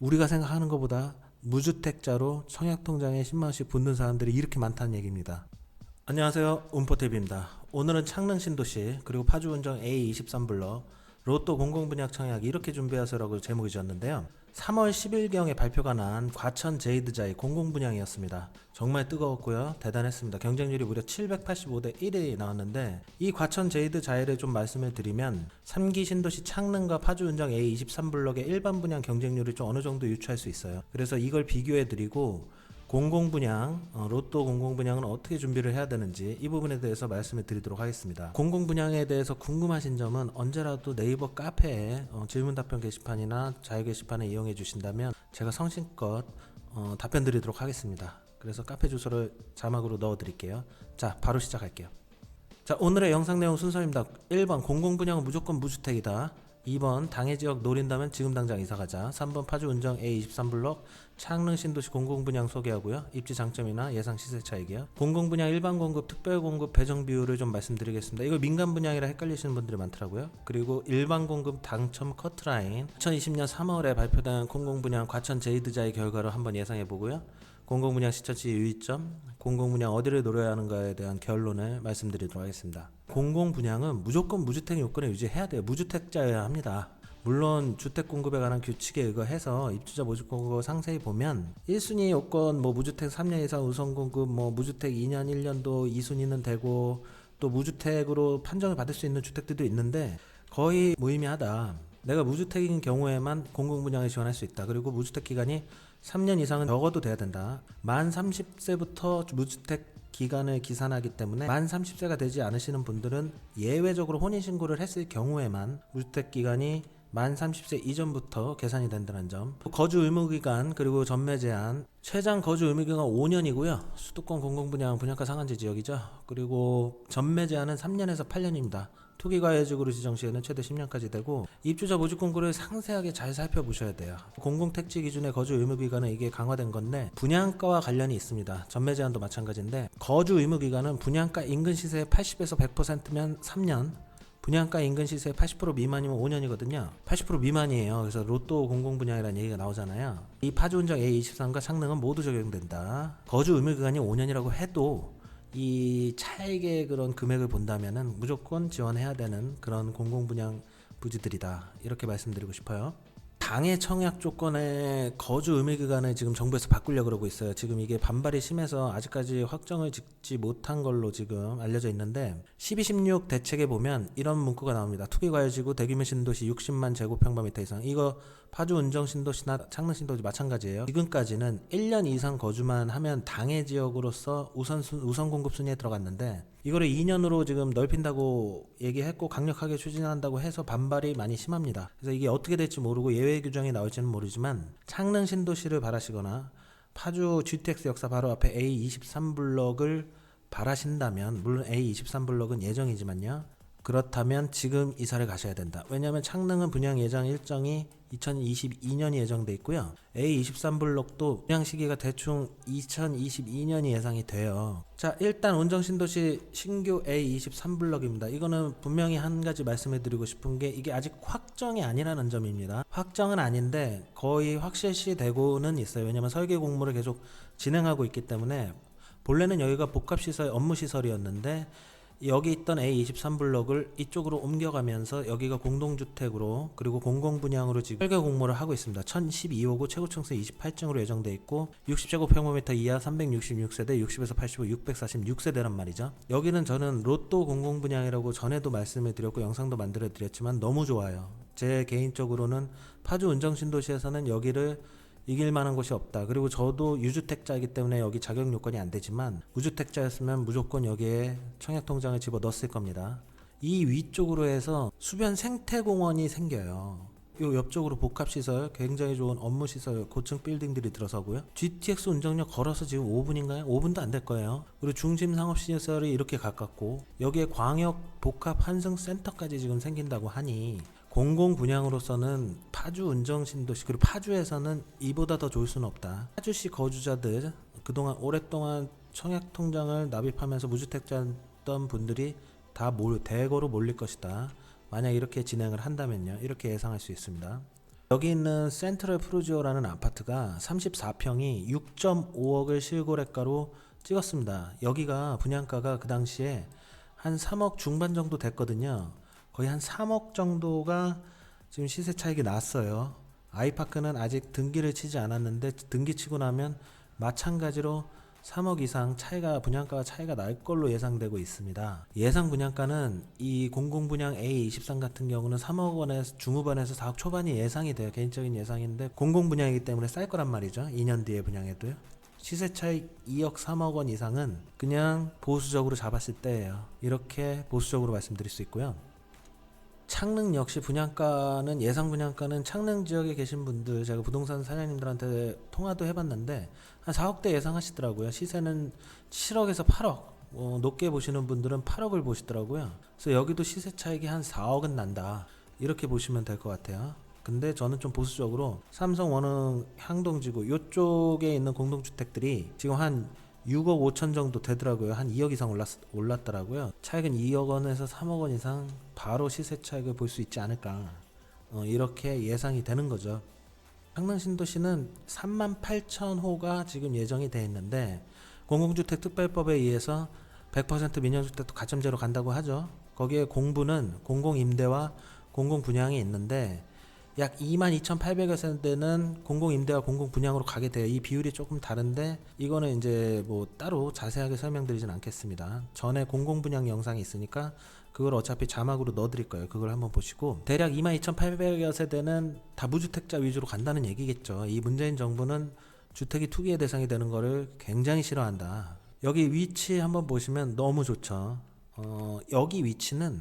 우리가 생각하는 것보다 무주택자로 청약통장에 10만원씩 붓는 사람들이 이렇게 많다는 얘기입니다. 안녕하세요, 운포TV입니다. 오늘은 창릉 신도시 그리고 파주 운정 A23블럭 로또 공공분양 청약 이렇게 준비하세요라고 제목이 지었는데요. 3월 10일경에 발표가 난 과천 제이드자의 공공분양이었습니다. 정말 뜨거웠고요. 대단했습니다. 경쟁률이 무려 785대 1이 나왔는데, 이 과천 제이드자를 좀 말씀을 드리면 3기 신도시 창릉과 파주 운정 A23블럭의 일반 분양 경쟁률을 좀 어느 정도 유추할 수 있어요. 그래서 이걸 비교해 드리고 공공분양, 로또 공공분양은 어떻게 준비를 해야 되는지 이 부분에 대해서 말씀을 드리도록 하겠습니다. 공공분양에 대해서 궁금하신 점은 언제라도 네이버 카페에 질문 답변 게시판이나 자유 게시판을 이용해 주신다면 제가 성심껏 답변 드리도록 하겠습니다. 그래서 카페 주소를 자막으로 넣어 드릴게요. 자, 바로 시작할게요. 자, 오늘의 영상 내용 순서입니다. 1번 공공분양은 무조건 무주택이다. 2번 당해 지역 노린다면 지금 당장 이사가자. 3번 파주 운정 A23블럭 창릉 신도시 공공분양 소개하고요. 입지 장점이나 예상 시세 차익이요. 공공분양 일반 공급, 특별 공급 배정 비율을 좀 말씀드리겠습니다. 이거 민간 분양이라 헷갈리시는 분들이 많더라고요. 그리고 일반 공급 당첨 커트라인 2020년 3월에 발표된 공공분양 과천 제이드자의 결과를 한번 예상해 보고요. 공공분양 시처치 유의점, 공공분양 어디를 노려야 하는가에 대한 결론을 말씀드리도록 하겠습니다. 공공분양은 무조건 무주택 요건을 유지해야 돼요. 무주택자여야 합니다. 물론 주택 공급에 관한 규칙에 의거해서 입주자 모집 공고 상세히 보면 1순위 요건 무주택 3년 이상 우선 공급, 무주택 2년 1년도 2순위는 되고, 또 무주택으로 판정을 받을 수 있는 주택들도 있는데 거의 무의미하다. 내가 무주택인 경우에만 공공분양을 지원할 수 있다. 그리고 무주택 기간이 3년 이상은 적어도 돼야 된다. 만 30세부터 무주택 기간을 기산하기 때문에 만 30세가 되지 않으시는 분들은 예외적으로 혼인신고를 했을 경우에만 무주택 기간이 만 30세 이전부터 계산이 된다는 점. 거주 의무기간 그리고 전매 제한, 최장 거주 의무기간 5년이고요. 수도권 공공분양 분양가 상한제 지역이죠. 그리고 전매 제한은 3년에서 8년입니다. 투기과열지구로 지정 시에는 최대 10년까지 되고, 입주자 모집 공고를 상세하게 잘 살펴보셔야 돼요. 공공택지 기준의 거주 의무기간은 이게 강화된 건데 분양가와 관련이 있습니다. 전매 제한도 마찬가지인데, 거주 의무기간은 분양가 인근 시세의 80에서 100%면 3년, 분양가 인근 시세 80% 미만이면 5년이거든요. 80% 미만이에요. 그래서 로또 공공분양이라는 얘기가 나오잖아요. 이 파주 운정 A23과 창릉은 모두 적용된다. 거주 의무기간이 5년이라고 해도 이 차액의 그런 금액을 본다면은 무조건 지원해야 되는 그런 공공분양 부지들이다. 이렇게 말씀드리고 싶어요. 당해 청약 조건의 거주 의무 기간을 지금 정부에서 바꾸려고 그러고 있어요. 지금 이게 반발이 심해서 아직까지 확정을 짓지 못한 걸로 지금 알려져 있는데, 1216 대책에 보면 이런 문구가 나옵니다. 투기과열지구 대규모 신도시 60만 제곱평방미터 이상. 이거 파주 운정 신도시나 창릉 신도시 마찬가지예요. 지금까지는 1년 이상 거주만 하면 당해 지역으로서 우선 공급 순위에 들어갔는데, 이거를 2년으로 지금 넓힌다고 얘기했고 강력하게 추진한다고 해서 반발이 많이 심합니다. 그래서 이게 어떻게 될지 모르고 예외 규정이 나올지는 모르지만, 창릉 신도시를 바라시거나 파주 GTX 역사 바로 앞에 A23블럭을 바라신다면, 물론 A23블럭은 예정이지만요, 그렇다면 지금 이사를 가셔야 된다. 왜냐하면 창릉은 분양 예정 일정이 2022년이 예정돼 있고요. A23블럭도 분양 시기가 대충 2022년이 예상이 돼요. 자, 일단 운정신도시 신규 A23블럭입니다. 이거는 분명히 한 가지 말씀해 드리고 싶은 게, 이게 아직 확정이 아니라는 점입니다. 확정은 아닌데 거의 확실시 되고는 있어요. 왜냐하면 설계 공모를 계속 진행하고 있기 때문에. 본래는 여기가 복합시설, 업무시설이었는데 여기 있던 A23블럭을 이쪽으로 옮겨가면서 여기가 공동주택으로 그리고 공공분양으로 지금 설계 공모를 하고 있습니다. 1012호고 최고층수 28층으로 예정돼 있고, 60제곱평방미터 이하 366세대, 60에서 85, 646세대란 말이죠. 여기는 저는 로또 공공분양이라고 전에도 말씀을 드렸고 영상도 만들어 드렸지만 너무 좋아요. 제 개인적으로는 파주 운정신도시에서는 여기를 이길 만한 곳이 없다. 그리고 저도 유주택자이기 때문에 여기 자격 요건이 안 되지만, 무주택자였으면 무조건 여기에 청약통장을 집어 넣었을 겁니다. 이 위쪽으로 해서 수변 생태공원이 생겨요. 요 옆쪽으로 복합시설, 굉장히 좋은 업무시설, 고층 빌딩들이 들어서고요. GTX 운정역 걸어서 지금 5분인가요? 5분도 안 될 거예요. 그리고 중심 상업시설이 이렇게 가깝고, 여기에 광역 복합 환승센터까지 지금 생긴다고 하니 공공분양으로서는 파주 운정신도시, 그리고 파주에서는 이보다 더 좋을 수는 없다. 파주시 거주자들, 그동안 오랫동안 청약통장을 납입하면서 무주택자였던 분들이 대거로 몰릴 것이다. 만약 이렇게 진행을 한다면요, 이렇게 예상할 수 있습니다. 여기 있는 센트럴 프루지오라는 아파트가 34평이 6.5억을 실거래가로 찍었습니다. 여기가 분양가가 그 당시에 한 3억 중반 정도 됐거든요. 거의 한 3억 정도가 지금 시세 차익이 났어요. 아이파크는 아직 등기를 치지 않았는데 등기 치고 나면 마찬가지로 3억 이상 분양가가 차이가 날 걸로 예상되고 있습니다. 예상 분양가는 이 공공분양 A23 같은 경우는 3억 원에서 중후반에서 4억 초반이 예상이 돼요. 개인적인 예상인데 공공분양이기 때문에 쌀 거란 말이죠. 2년 뒤에 분양해도요. 시세 차익 2억 3억 원 이상은 그냥 보수적으로 잡았을 때예요. 이렇게 보수적으로 말씀드릴 수 있고요. 창릉 역시 분양가는 예상 분양가는 창릉 지역에 계신 분들 제가 부동산 사장님들한테 통화도 해봤는데 한 4억대 예상하시더라고요. 시세는 7억에서 8억 높게 보시는 분들은 8억을 보시더라고요. 그래서 여기도 시세 차익이 한 4억은 난다 이렇게 보시면 될 것 같아요. 근데 저는 좀 보수적으로 삼성 원흥 향동지구 이쪽에 있는 공동주택들이 지금 한 6억 5천 정도 되더라고요. 한 2억 이상 올랐더라고요. 차익은 2억 원에서 3억 원 이상 바로 시세 차익을 볼 수 있지 않을까 이렇게 예상이 되는 거죠. 창릉 신도시는 38,000호가 지금 예정이 되어 있는데 공공주택 특별법에 의해서 100% 민영주택도 가점제로 간다고 하죠. 거기에 공부는 공공임대와 공공분양이 있는데 약 22,800여 세대는 공공임대와 공공분양으로 가게 돼요. 이 비율이 조금 다른데 이거는 이제 뭐 따로 자세하게 설명드리진 않겠습니다. 전에 공공분양 영상이 있으니까 그걸 어차피 자막으로 넣어드릴 거예요. 그걸 한번 보시고 대략 22,800여 세대는 다 무주택자 위주로 간다는 얘기겠죠. 이 문재인 정부는 주택이 투기의 대상이 되는 거를 굉장히 싫어한다. 여기 위치 한번 보시면 너무 좋죠. 여기 위치는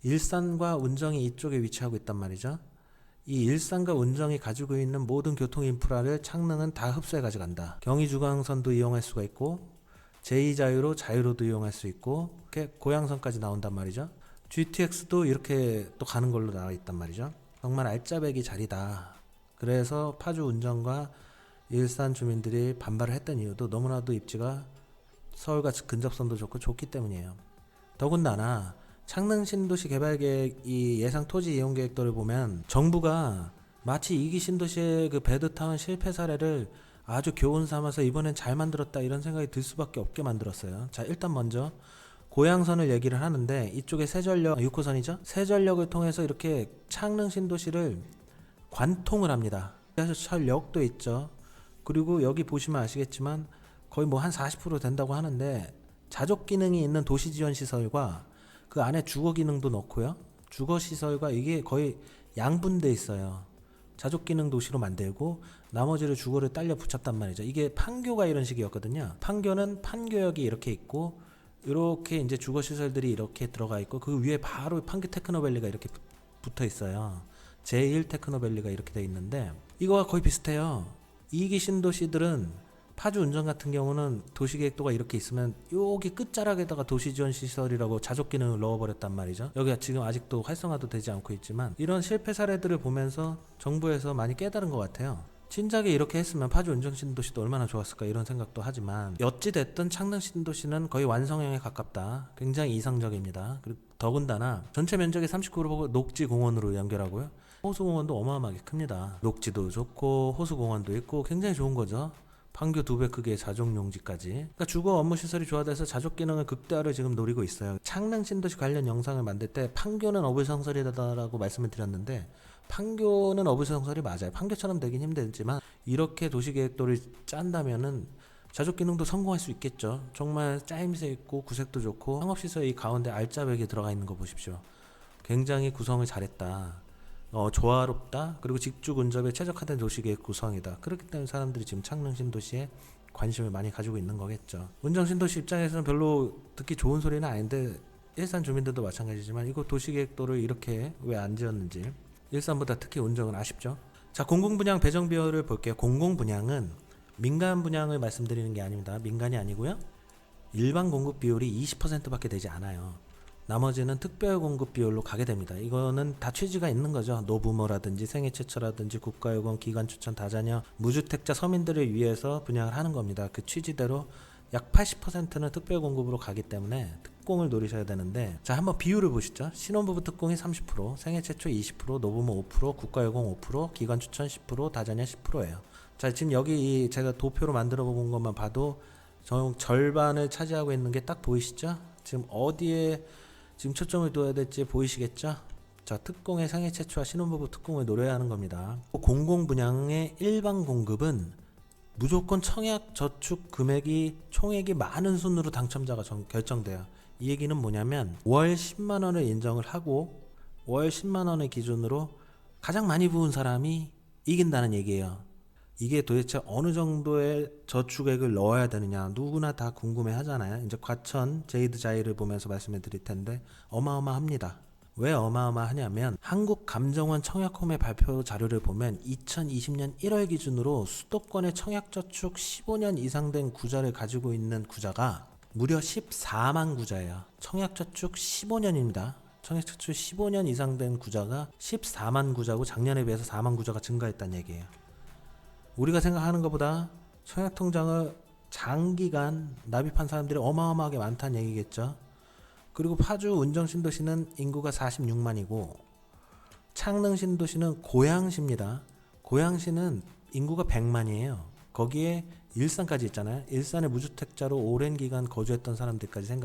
일산과 운정이 이쪽에 위치하고 있단 말이죠. 이 일산과 운정이 가지고 있는 모든 교통 인프라를 창릉은 다 흡수해 가져간다. 경의중앙선도 이용할 수가 있고 제2자유로 자유로도 이용할 수 있고 이렇게 고양선까지 나온단 말이죠. GTX도 이렇게 또 가는 걸로 나와 있단 말이죠. 정말 알짜배기 자리다. 그래서 파주 운정과 일산 주민들이 반발을 했던 이유도 너무나도 입지가 서울과 근접선도 좋고 좋기 때문이에요. 더군다나 창릉 신도시 개발계획 이 예상 토지 이용 계획도를 보면 정부가 마치 2기 신도시의 그 베드타운 실패 사례를 아주 교훈 삼아서 이번엔 잘 만들었다 이런 생각이 들 수밖에 없게 만들었어요. 자, 일단 먼저 고양선을 얘기를 하는데 이쪽에 세전력 6호선이죠. 세전력을 통해서 이렇게 창릉 신도시를 관통을 합니다. 지하철역도 있죠. 그리고 여기 보시면 아시겠지만 거의 뭐 한 40% 된다고 하는데 자족 기능이 있는 도시 지원 시설과 그 안에 주거 기능도 넣고요. 주거 시설과 이게 거의 양분돼 있어요. 자족 기능 도시로 만들고 나머지를 주거를 딸려 붙였단 말이죠. 이게 판교가 이런 식이었거든요. 판교는 판교역이 이렇게 있고 이렇게 이제 주거 시설들이 이렇게 들어가 있고 그 위에 바로 판교 테크노밸리가 이렇게 붙어 있어요. 제1 테크노밸리가 이렇게 돼 있는데 이거와 거의 비슷해요. 2기 신도시들은 파주 운정 같은 경우는 도시계획도가 이렇게 있으면 여기 끝자락에다가 도시지원시설이라고 자족기능을 넣어버렸단 말이죠. 여기가 지금 아직도 활성화도 되지 않고 있지만 이런 실패 사례들을 보면서 정부에서 많이 깨달은 것 같아요. 진작에 이렇게 했으면 파주 운정 신도시도 얼마나 좋았을까 이런 생각도 하지만 어찌됐든 창릉 신도시는 거의 완성형에 가깝다. 굉장히 이상적입니다. 그리고 더군다나 전체 면적의 39% 녹지공원으로 연결하고요. 호수공원도 어마어마하게 큽니다. 녹지도 좋고 호수공원도 있고 굉장히 좋은 거죠. 판교 2배 크기의 자족용지까지. 그러니까 주거 업무 시설이 조화돼서 자족 기능을 극대화를 지금 노리고 있어요. 창릉 신도시 관련 영상을 만들 때 판교는 어불성설이다라고 말씀을 드렸는데 판교는 어불성설이 맞아요. 판교처럼 되긴 힘들지만 이렇게 도시계획도를 짠다면은 자족 기능도 성공할 수 있겠죠. 정말 짜임새 있고 구색도 좋고 상업시설 이 가운데 알짜배기 들어가 있는 거 보십시오. 굉장히 구성을 잘했다. 조화롭다. 그리고 직주 근접에 최적화된 도시계획 구성이다. 그렇기 때문에 사람들이 지금 창릉 신도시에 관심을 많이 가지고 있는 거겠죠. 운정 신도시 입장에서는 별로 듣기 좋은 소리는 아닌데 일산 주민들도 마찬가지지만 이거 도시계획도를 이렇게 왜 안 지었는지 일산보다 특히 운정은 아쉽죠. 자, 공공분양 배정 비율을 볼게요. 공공분양은 민간 분양을 말씀드리는 게 아닙니다. 민간이 아니고요. 일반 공급 비율이 20%밖에 되지 않아요. 나머지는 특별 공급 비율로 가게 됩니다. 이거는 다 취지가 있는 거죠. 노부모라든지 생애 최초라든지 국가요금, 기관 추천, 다자녀, 무주택자 서민들을 위해서 분양을 하는 겁니다. 그 취지대로 약 80%는 특별 공급으로 가기 때문에 특공을 노리셔야 되는데, 자 한번 비율을 보시죠. 신혼부부 특공이 30%, 생애 최초 20%, 노부모 5%, 국가여공 5%, 기관 추천 10%, 다자녀 10%예요. 자 지금 여기 제가 도표로 만들어 본 것만 봐도 절반을 차지하고 있는 게 딱 보이시죠? 지금 어디에 지금 초점을 둬야 될지 보이시겠죠? 자, 특공의 생애 최초와 신혼부부 특공을 노려야 하는 겁니다. 공공 분양의 일반 공급은 무조건 청약 저축 금액이 총액이 많은 순으로 당첨자가 결정돼요. 이 얘기는 뭐냐면 월 10만 원을 인정을 하고 월 10만 원을 기준으로 가장 많이 부은 사람이 이긴다는 얘기예요. 이게 도대체 어느 정도의 저축액을 넣어야 되느냐 누구나 다 궁금해 하잖아요. 이제 과천 제이드 자이를 보면서 말씀해 드릴 텐데 어마어마합니다. 왜 어마어마하냐면 한국감정원 청약홈의 발표 자료를 보면 2020년 1월 기준으로 수도권의 청약저축 15년 이상 된 구자를 가지고 있는 구자가 무려 14만 구자예요. 청약저축 15년입니다. 청약저축 15년 이상 된 구자가 14만 구자고 작년에 비해서 4만 구자가 증가했다는 얘기예요. 우리가 생각하는 것보다 청약통장을 장기간 납입한 사람들이 어마어마하게 많다는 얘기겠죠. 그리고 파주 운정신도시는 인구가 46만이고 창릉신도시는 고양시입니다. 고양시는 인구가 100만이에요. 거기에 일산까지 있잖아요. 일산의 무주택자로 오랜 기간 거주했던 사람들까지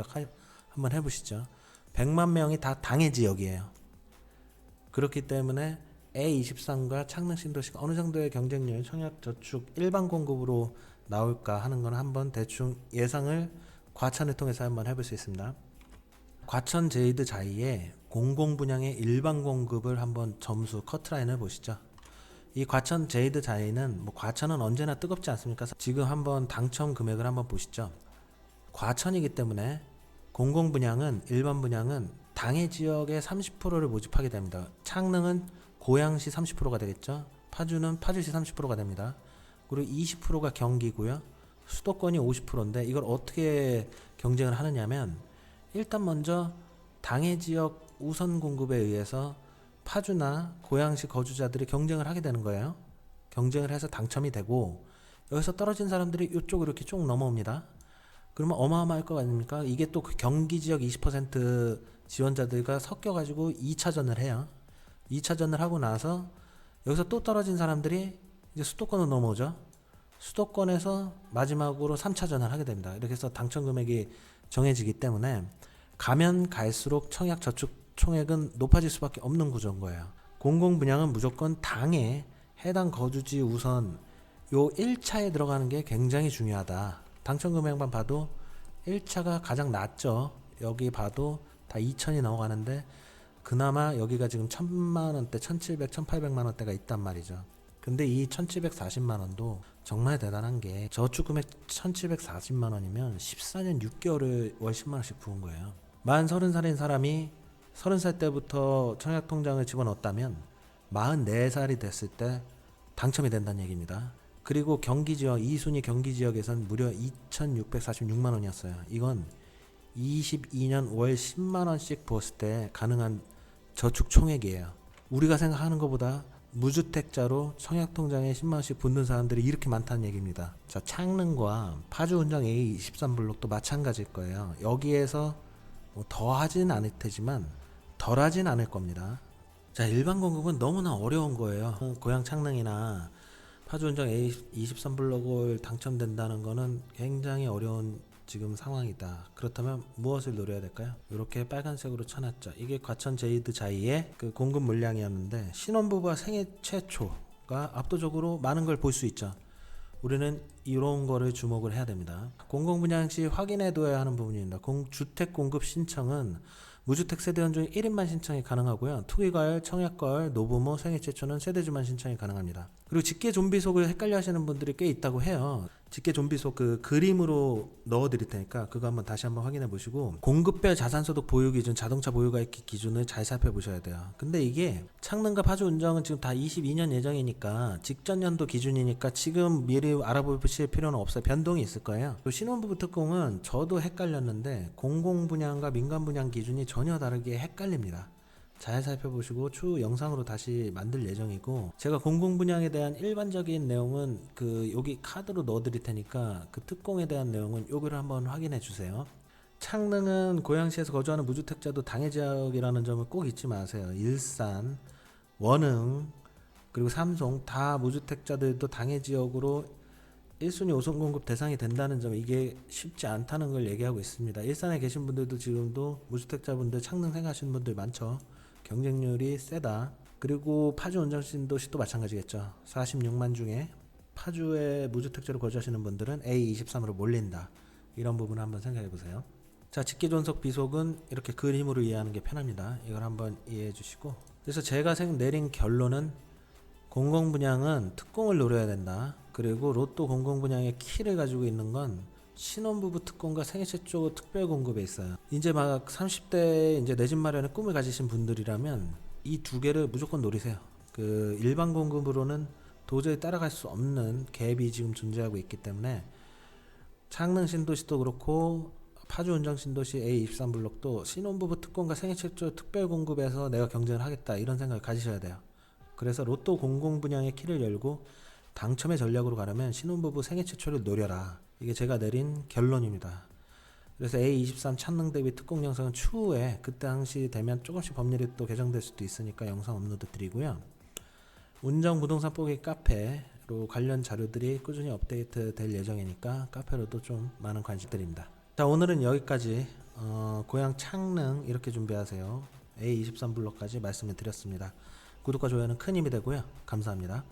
한번 해보시죠. 100만 명이 다 당해 지역이에요. 그렇기 때문에 A23과 창릉신도시가 어느 정도의 경쟁률, 청약저축 일반 공급으로 나올까 하는 건 한번 대충 예상을 과천을 통해서 한번 해볼 수 있습니다. 과천 제이드 자이의 공공분양의 일반 공급을 한번 점수 커트라인을 보시죠. 이 과천 제이드 자이는 과천은 언제나 뜨겁지 않습니까? 지금 한번 당첨 금액을 한번 보시죠. 과천이기 때문에 공공분양은 일반 분양은 당해 지역의 30%를 모집하게 됩니다. 창릉은 고양시 30%가 되겠죠. 파주는 파주시 30%가 됩니다. 그리고 20%가 경기고요. 수도권이 50%인데 이걸 어떻게 경쟁을 하느냐면 일단 먼저 당해 지역 우선 공급에 의해서 파주나 고양시 거주자들이 경쟁을 하게 되는 거예요. 경쟁을 해서 당첨이 되고 여기서 떨어진 사람들이 이쪽으로 이렇게 쭉 넘어옵니다. 그러면 어마어마할 거 아닙니까? 이게 또 그 경기 지역 20% 지원자들과 섞여가지고 2차전을 해요. 2차전을 하고 나서 여기서 또 떨어진 사람들이 이제 수도권으로 넘어오죠. 수도권에서 마지막으로 3차전을 하게 됩니다. 이렇게 해서 당첨 금액이 정해지기 때문에 가면 갈수록 청약 저축 총액은 높아질 수밖에 없는 구조인 거예요. 공공분양은 무조건 당에 해당 거주지 우선 요 1차에 들어가는 게 굉장히 중요하다. 당첨 금액만 봐도 1차가 가장 낮죠. 여기 봐도 다 2천이 넘어가는데 그나마 여기가 지금 1,000만원대, 1,700, 1,800만원대가 있단 말이죠. 근데 이 1,740만원도 정말 대단한 게 저축금액 1,740만원이면 14년 6개월을 월 10만원씩 부은 거예요. 만 30살인 사람이 30살 때부터 청약통장을 집어넣었다면 44살이 됐을 때 당첨이 된다는 얘기입니다. 그리고 경기지역 2순위 경기지역에선 무려 2,646만원이었어요. 이건 22년 월 10만원씩 부었을 때 가능한 저축 총액이에요. 우리가 생각하는 것보다 무주택자로 청약통장에 10만원씩 붓는 사람들이 이렇게 많다는 얘기입니다. 자, 창릉과 파주운정 A23블록도 마찬가지일 거예요. 여기에서 더 하진 않을 테지만 덜 하진 않을 겁니다. 자, 일반 공급은 너무나 어려운 거예요. 고양 창릉이나 파주운정 A23블록을 당첨된다는 거는 굉장히 어려운 지금 상황이다. 그렇다면 무엇을 노려야 될까요? 이렇게 빨간색으로 쳐놨죠. 이게 과천 제이드 자이의 그 공급 물량이었는데 신혼부부와 생애 최초가 압도적으로 많은 걸 볼 수 있죠. 우리는 이런 거를 주목을 해야 됩니다. 공공분양 시 확인해둬야 하는 부분입니다. 주택 공급 신청은 무주택 세대원 중 1인만 신청이 가능하고요. 투기과열, 청약과열, 노부모, 생애 최초는 세대주만 신청이 가능합니다. 그리고 직계 좀비속을 헷갈려 하시는 분들이 꽤 있다고 해요. 직계 좀비속 그 그림으로 넣어 드릴 테니까 그거 한번 다시 한번 확인해 보시고 공급별 자산소득 보유 기준, 자동차 보유가액 기준을 잘 살펴보셔야 돼요. 근데 이게 창릉과 파주 운정은 지금 다 22년 예정이니까 직전 연도 기준이니까 지금 미리 알아보실 필요는 없어요. 변동이 있을 거예요. 신혼부부 특공은 저도 헷갈렸는데 공공분양과 민간분양 기준이 전혀 다르게 헷갈립니다. 잘 살펴보시고 추후 영상으로 다시 만들 예정이고 제가 공공분양에 대한 일반적인 내용은 여기 카드로 넣어 드릴 테니까 그 특공에 대한 내용은 요거를 한번 확인해 주세요. 창릉은 고양시에서 거주하는 무주택자도 당해 지역이라는 점을 꼭 잊지 마세요. 일산, 원흥, 그리고 삼송 다 무주택자들도 당해 지역으로 1순위 5선 공급 대상이 된다는 점, 이게 쉽지 않다는 걸 얘기하고 있습니다. 일산에 계신 분들도 지금도 무주택자분들 창릉 생각하시는 분들 많죠. 경쟁률이 세다. 그리고 파주 운정신도시도 마찬가지겠죠. 46만 중에 파주에 무주택자로 거주하시는 분들은 A23으로 몰린다. 이런 부분을 한번 생각해 보세요. 자, 직계존속 비속은 이렇게 그림으로 이해하는 게 편합니다. 이걸 한번 이해해 주시고, 그래서 제가 내린 결론은 공공분양은 특공을 노려야 된다. 그리고 로또 공공분양의 키를 가지고 있는 건 신혼부부 특공과 생애 최초 특별 공급에 있어요. 이제 막 30대 이제 내 집 마련의 꿈을 가지신 분들이라면 이 두 개를 무조건 노리세요. 그 일반 공급으로는 도저히 따라갈 수 없는 갭이 지금 존재하고 있기 때문에 창릉 신도시도 그렇고 파주 운정 신도시 A23 블록도 신혼부부 특공과 생애 최초 특별 공급에서 내가 경쟁을 하겠다, 이런 생각을 가지셔야 돼요. 그래서 로또 공공분양의 키를 열고 당첨의 전략으로 가려면 신혼부부 생애 최초를 노려라. 이게 제가 내린 결론입니다. 그래서 A23 창릉 대비 특공 영상은 추후에 그때 당시 되면 조금씩 법률이 또 개정될 수도 있으니까 영상 업로드 드리고요. 운정 부동산 뽀개 카페로 관련 자료들이 꾸준히 업데이트 될 예정이니까 카페로도 좀 많은 관심 드립니다. 자, 오늘은 여기까지 고향 창릉 이렇게 준비하세요. A23 블록까지 말씀을 드렸습니다. 구독과 좋아요는 큰 힘이 되고요. 감사합니다.